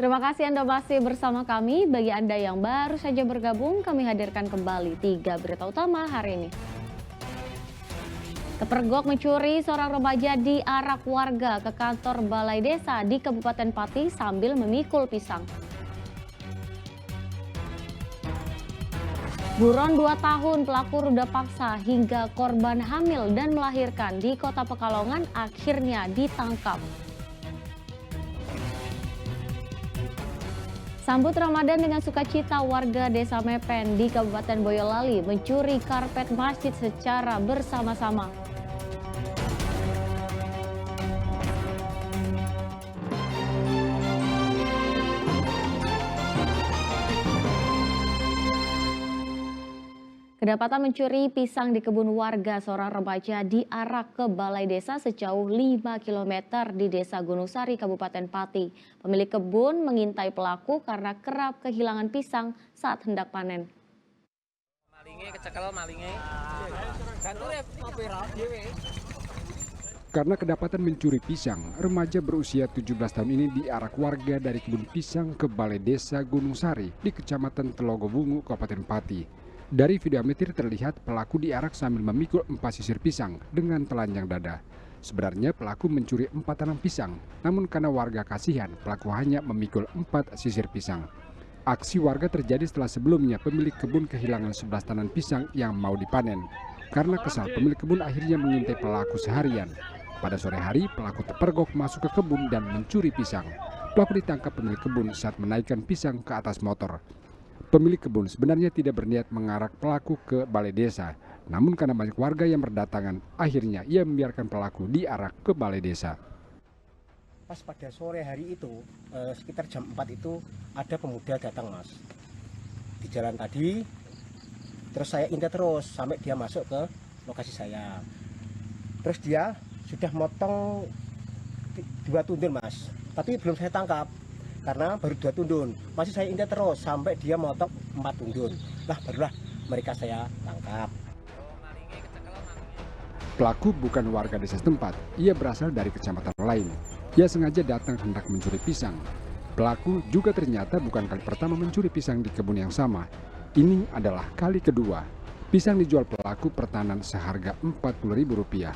Terima kasih Anda masih bersama kami. Bagi Anda yang baru saja bergabung, kami hadirkan kembali 3 berita utama hari ini. Kepergok mencuri seorang remaja diarak warga ke kantor balai desa di Kabupaten Pati sambil memikul pisang. Buron 2 tahun pelaku ruda paksa hingga korban hamil dan melahirkan di Kota Pekalongan akhirnya ditangkap. Sambut Ramadan dengan sukacita, warga Desa Mepen di Kabupaten Boyolali mencuri karpet masjid secara bersama-sama. Kedapatan mencuri pisang di kebun warga, seorang remaja diarak ke balai desa sejauh 5 km di Desa Gunung Sari, Kabupaten Pati. Pemilik kebun mengintai pelaku karena kerap kehilangan pisang saat hendak panen. Karena kedapatan mencuri pisang, remaja berusia 17 tahun ini diarak warga dari kebun pisang ke balai desa Gunung Sari di Kecamatan Telogobungu, Kabupaten Pati. Dari video amatir terlihat pelaku diarak sambil memikul 4 sisir pisang dengan telanjang dada. Sebenarnya pelaku mencuri 4 tanam pisang, namun karena warga kasihan, pelaku hanya memikul 4 sisir pisang. Aksi warga terjadi setelah sebelumnya pemilik kebun kehilangan 11 tanam pisang yang mau dipanen. Karena kesal, pemilik kebun akhirnya mengintai pelaku seharian. Pada sore hari, pelaku terpergok masuk ke kebun dan mencuri pisang. Pelaku ditangkap pemilik kebun saat menaikkan pisang ke atas motor. Pemilik kebun sebenarnya tidak berniat mengarak pelaku ke balai desa, namun karena banyak warga yang berdatangan, akhirnya ia membiarkan pelaku diarak ke balai desa. Pas pada sore hari itu, sekitar jam 4 itu ada pemuda datang, Mas. Di jalan tadi, terus saya intai terus sampai dia masuk ke lokasi saya. Terus dia sudah motong 2 tundun, Mas. Tapi belum saya tangkap. Karena baru 2 tundun, masih saya intai terus sampai dia motong 4 tundun. Nah, barulah mereka saya tangkap. Pelaku bukan warga desa setempat, ia berasal dari kecamatan lain. Ia sengaja datang hendak mencuri pisang. Pelaku juga ternyata bukan kali pertama mencuri pisang di kebun yang sama. Ini adalah kali kedua. Pisang dijual pelaku per tanan seharga Rp40.000.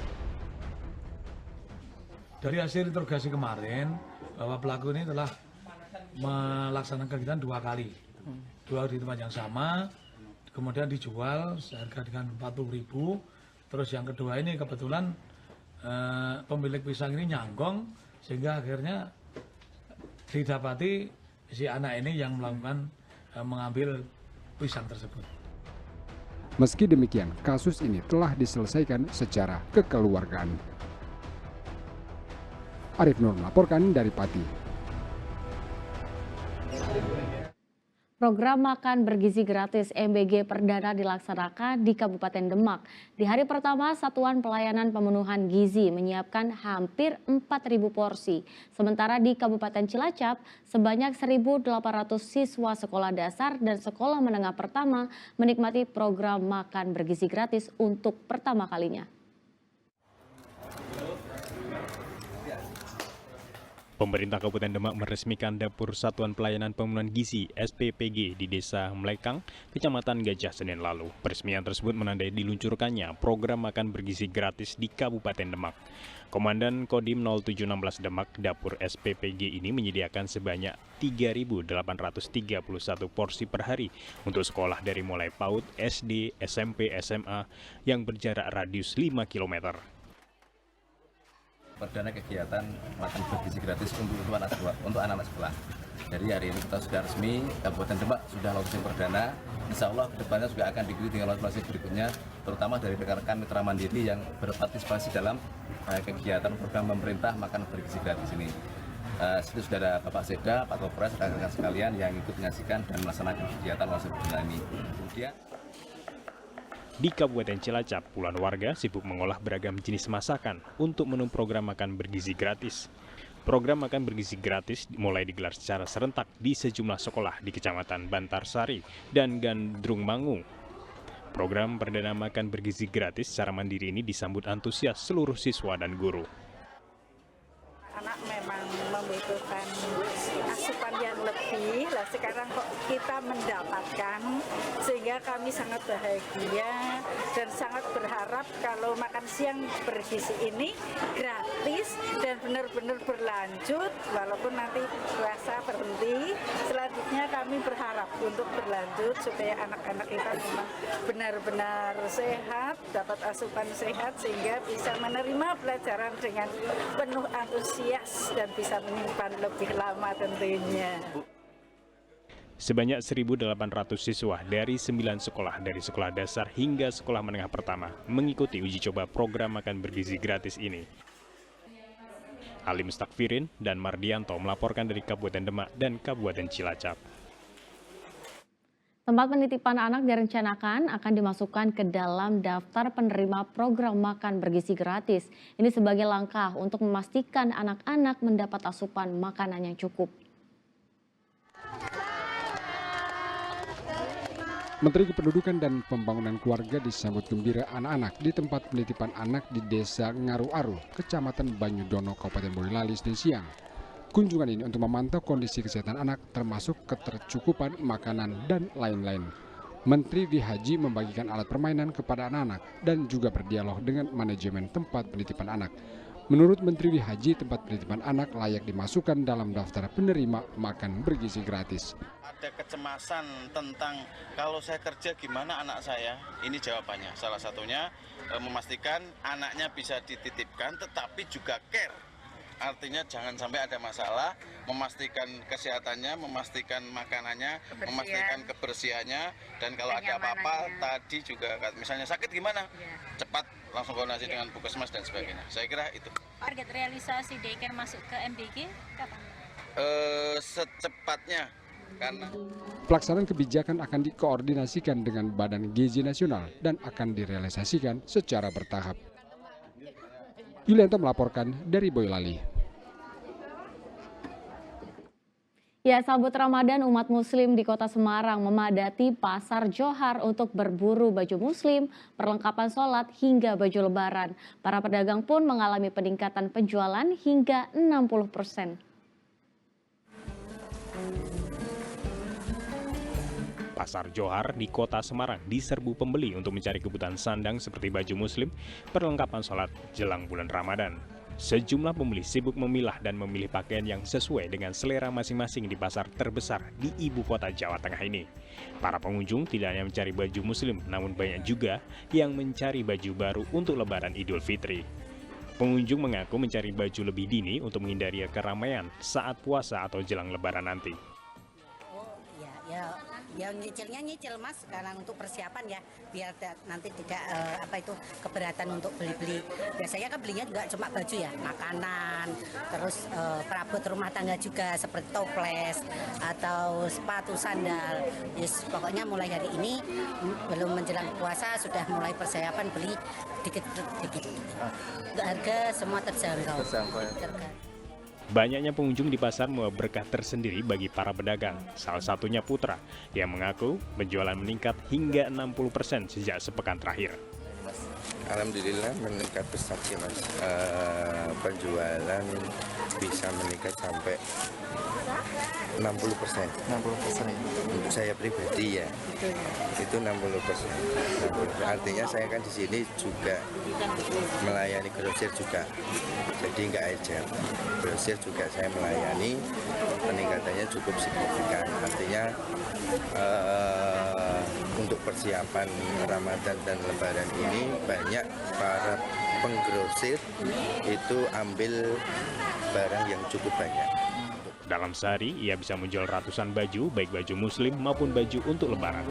Dari hasil interogasi kemarin, bahwa pelaku ini telah melaksanakan kegiatan 2 kali. 2 di tempat yang sama, kemudian dijual seharga dengan Rp40.000. Terus yang kedua ini kebetulan pemilik pisang ini nyanggong, sehingga akhirnya didapati si anak ini yang melakukan mengambil pisang tersebut. Meski demikian, kasus ini telah diselesaikan secara kekeluargaan. Arif Nur melaporkan dari Pati. Program makan bergizi gratis MBG perdana dilaksanakan di Kabupaten Demak. Di hari pertama, Satuan Pelayanan Pemenuhan Gizi menyiapkan hampir 4.000 porsi. Sementara di Kabupaten Cilacap, sebanyak 1.800 siswa sekolah dasar dan sekolah menengah pertama menikmati program makan bergizi gratis untuk pertama kalinya. Pemerintah Kabupaten Demak meresmikan Dapur Satuan Pelayanan Pemenuhan Gizi (SPPG) di Desa Mlekang, Kecamatan Gajah, Senin lalu. Peresmian tersebut menandai diluncurkannya program makan bergizi gratis di Kabupaten Demak. Komandan Kodim 0716 Demak, Dapur SPPG ini menyediakan sebanyak 3.831 porsi per hari untuk sekolah dari mulai PAUD, SD, SMP, SMA yang berjarak radius 5 km. Perdana kegiatan makan bergizi gratis untuk anak-anak sekolah. Dari hari ini kita sudah resmi, Kabupaten Demak sudah launching perdana. Insya Allah kedepannya juga akan diikuti dengan launching berikutnya, terutama dari rekan-rekan mitra mandiri yang berpartisipasi dalam kegiatan program pemerintah makan bergizi gratis ini. Situ sudah ada Bapak Seda, Pak Kopres, rekan-rekan sekalian yang ikut menyaksikan dan melaksanakan kegiatan launching perdana ini. Kemudian di Kabupaten Cilacap, puluhan warga sibuk mengolah beragam jenis masakan untuk menu program makan bergizi gratis. Program makan bergizi gratis mulai digelar secara serentak di sejumlah sekolah di Kecamatan Bantarsari dan Gandrungmangu. Program perdana makan bergizi gratis secara mandiri ini disambut antusias seluruh siswa dan guru. Anak memang membutuhkan asupan yang lebih. Lah sekarang kok kita mendapatkan, sehingga kami sangat bahagia dan sangat berharap kalau makan siang bergizi ini gratis dan benar-benar berlanjut walaupun nanti puasa berhenti. Selanjutnya kami berharap untuk berlanjut supaya anak-anak kita memang benar-benar sehat, dapat asupan sehat sehingga bisa menerima pelajaran dengan penuh antusias dan bisa menyimpan lebih lama tentunya. Sebanyak 1.800 siswa dari 9 sekolah dari sekolah dasar hingga sekolah menengah pertama mengikuti uji coba program makan bergizi gratis ini. Ali Mustakfirin dan Mardianto melaporkan dari Kabupaten Demak dan Kabupaten Cilacap. Tempat penitipan anak direncanakan akan dimasukkan ke dalam daftar penerima program makan bergizi gratis. Ini sebagai langkah untuk memastikan anak-anak mendapat asupan makanan yang cukup. Menteri Kependudukan dan Pembangunan Keluarga disambut gembira anak-anak di tempat penitipan anak di Desa Ngaru-Aru, Kecamatan Banyudono, Kabupaten Boyolali, Senin siang. Kunjungan ini untuk memantau kondisi kesehatan anak termasuk ketercukupan makanan dan lain-lain. Menteri Wihaji membagikan alat permainan kepada anak-anak dan juga berdialog dengan manajemen tempat penitipan anak. Menurut Menteri Wihaji, tempat penitipan anak layak dimasukkan dalam daftar penerima makan bergizi gratis. Ada kecemasan tentang kalau saya kerja gimana anak saya, ini jawabannya. Salah satunya memastikan anaknya bisa dititipkan tetapi juga care. Artinya jangan sampai ada masalah, memastikan kesehatannya, memastikan makanannya, memastikan kebersihannya, dan kalau ada apa-apa tadi juga misalnya sakit gimana, cepat langsung koordinasi dengan Puskesmas dan sebagainya. Saya kira itu. Target realisasi daycare masuk ke MBG kapan? Secepatnya. Karena pelaksanaan kebijakan akan dikoordinasikan dengan Badan Gizi Nasional dan akan direalisasikan secara bertahap. Yulianto melaporkan dari Boyolali. Ya, sambut Ramadan umat Muslim di Kota Semarang memadati Pasar Johar untuk berburu baju Muslim, perlengkapan sholat hingga baju Lebaran. Para pedagang pun mengalami peningkatan penjualan hingga 60%. Pasar Johar di Kota Semarang diserbu pembeli untuk mencari kebutuhan sandang seperti baju Muslim, perlengkapan sholat jelang bulan Ramadan. Sejumlah pembeli sibuk memilah dan memilih pakaian yang sesuai dengan selera masing-masing di pasar terbesar di ibu kota Jawa Tengah ini. Para pengunjung tidak hanya mencari baju Muslim, namun banyak juga yang mencari baju baru untuk Lebaran Idul Fitri. Pengunjung mengaku mencari baju lebih dini untuk menghindari keramaian saat puasa atau jelang Lebaran nanti. Ya nyicilnya nyicil Mas, sekarang untuk persiapan ya biar nanti tidak keberatan untuk beli-beli. Biasanya kan belinya juga cuma baju ya, makanan, terus perabot rumah tangga juga seperti toples atau sepatu sandal. Yes, pokoknya mulai hari ini belum menjelang puasa sudah mulai persiapan beli dikit-dikit. Harga semua terjangkau. Banyaknya pengunjung di pasar membawa berkah tersendiri bagi para pedagang. Salah satunya Putra, yang mengaku penjualan meningkat hingga 60% sejak sepekan terakhir. Alhamdulillah meningkat pesat sih Mas. Penjualan bisa meningkat sampai 60%. 60% ya? Untuk saya pribadi ya, itu 60%. Artinya saya kan di sini juga melayani grosir juga, jadi nggak aja. Grosir juga saya melayani, peningkatannya cukup signifikan. Artinya untuk persiapan Ramadan dan Lebaran ini banyak para penggrosir itu ambil barang yang cukup banyak. Dalam sehari, ia bisa menjual ratusan baju, baik baju Muslim maupun baju untuk Lebaran.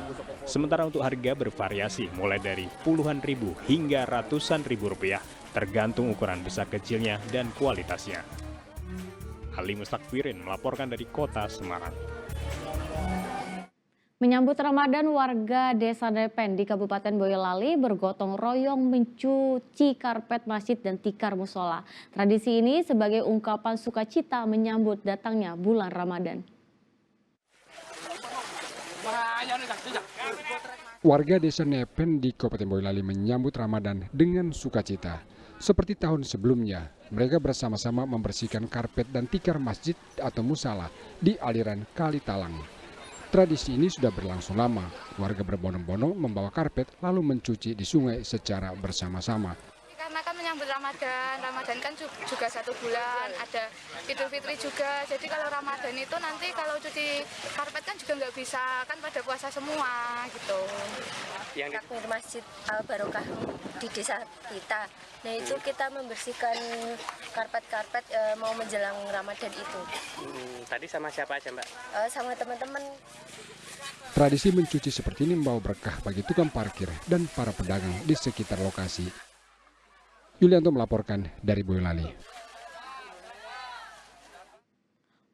Sementara untuk harga bervariasi, mulai dari puluhan ribu hingga ratusan ribu rupiah, tergantung ukuran besar kecilnya dan kualitasnya. Ali Mustakfirin melaporkan dari Kota Semarang. Menyambut Ramadan, warga Desa Nepen di Kabupaten Boyolali bergotong royong mencuci karpet masjid dan tikar musola. Tradisi ini sebagai ungkapan sukacita menyambut datangnya bulan Ramadan. Warga Desa Nepen di Kabupaten Boyolali menyambut Ramadan dengan sukacita. Seperti tahun sebelumnya, mereka bersama-sama membersihkan karpet dan tikar masjid atau musala di aliran Kali Talang. Tradisi ini sudah berlangsung lama. Warga berbondong-bondong membawa karpet lalu mencuci di sungai secara bersama-sama. Karena kan menyambut Ramadan kan juga 1 bulan, ada Idul Fitri juga. Jadi kalau Ramadan itu nanti kalau cuci karpet kan juga nggak bisa, kan pada puasa semua gitu. Yang takmir Masjid Al Barokah di desa kita. Nah itu kita membersihkan karpet-karpet mau menjelang Ramadan itu. Tadi sama siapa aja Mbak? Sama teman-teman. Tradisi mencuci seperti ini membawa berkah bagi tukang parkir dan para pedagang di sekitar lokasi. Yulianto melaporkan dari Boyolali.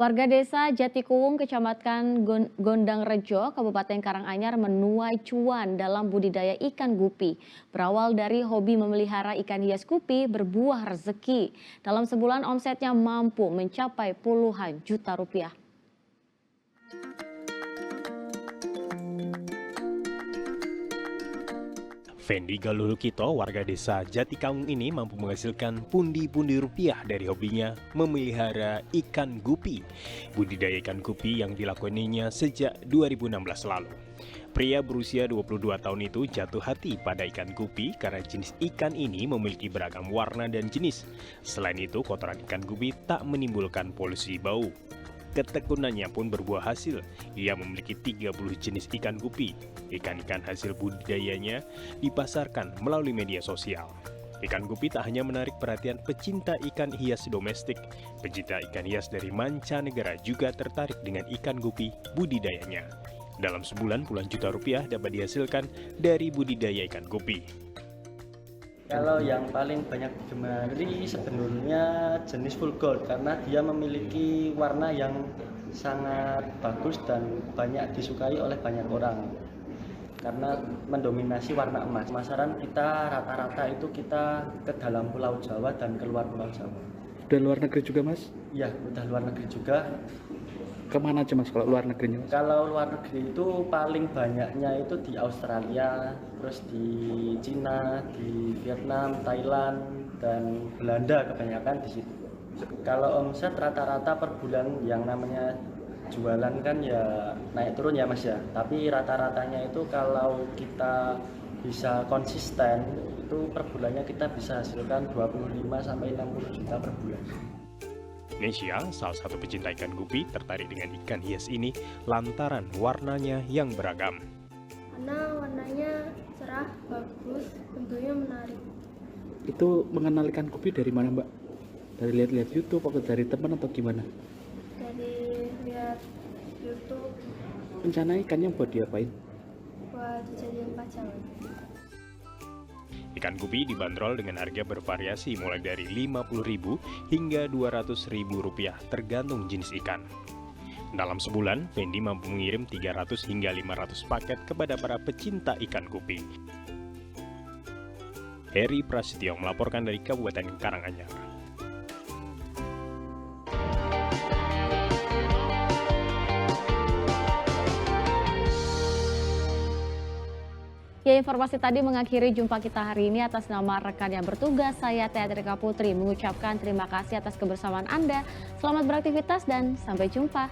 Warga desa Jatikuwung, Kecamatan Gondang Rejo, Kabupaten Karanganyar menuai cuan dalam budidaya ikan gupi. Berawal dari hobi memelihara ikan hias gupi berbuah rezeki. Dalam sebulan omsetnya mampu mencapai puluhan juta rupiah. Fendi Galulukito, warga desa Jatikaung ini mampu menghasilkan pundi-pundi rupiah dari hobinya memelihara ikan gupi. Budidaya ikan gupi yang dilakoninya sejak 2016 lalu. Pria berusia 22 tahun itu jatuh hati pada ikan gupi karena jenis ikan ini memiliki beragam warna dan jenis. Selain itu, kotoran ikan gupi tak menimbulkan polusi bau. Ketekunannya pun berbuah hasil. Ia memiliki 30 jenis ikan gupi. Ikan-ikan hasil budidayanya dipasarkan melalui media sosial. Ikan gupi tak hanya menarik perhatian pecinta ikan hias domestik. Pecinta ikan hias dari mancanegara juga tertarik dengan ikan gupi budidayanya. Dalam sebulan puluhan juta rupiah dapat dihasilkan dari budidaya ikan gupi. Kalau yang paling banyak digemari sebenarnya jenis full gold karena dia memiliki warna yang sangat bagus dan banyak disukai oleh banyak orang karena mendominasi warna emas. Pemasaran kita rata-rata itu kita ke dalam Pulau Jawa dan keluar Pulau Jawa. Udah luar negeri juga Mas? Iya, udah luar negeri juga. Kemana aja Mas kalau luar negerinya? Mas? Kalau luar negeri itu paling banyaknya itu di Australia, terus di Cina, di Vietnam, Thailand, dan Belanda kebanyakan di situ. Kalau omset rata-rata per bulan yang namanya jualan kan ya naik turun ya Mas ya. Tapi rata-ratanya itu kalau kita bisa konsisten itu per bulannya kita bisa hasilkan 25 sampai 60 juta per bulan. Nesya, salah satu pecinta ikan gupi, tertarik dengan ikan hias ini lantaran warnanya yang beragam. Karena warnanya cerah, bagus, bentuknya menarik. Itu mengenal ikan gupi dari mana Mbak? Dari lihat-lihat YouTube atau dari teman atau gimana? Dari lihat YouTube. Rencana ikannya buat diapain? Buat dijadiin pajangan. Ikan gupi dibanderol dengan harga bervariasi mulai dari Rp50.000 hingga Rp200.000 tergantung jenis ikan. Dalam sebulan, Fendi mampu mengirim 300 hingga 500 paket kepada para pecinta ikan gupi. Heri Prasetyo melaporkan dari Kabupaten Karanganyar. Ya, informasi tadi mengakhiri jumpa kita hari ini. Atas nama rekan yang bertugas, saya Teatrika Putri mengucapkan terima kasih atas kebersamaan Anda. Selamat beraktivitas dan sampai jumpa.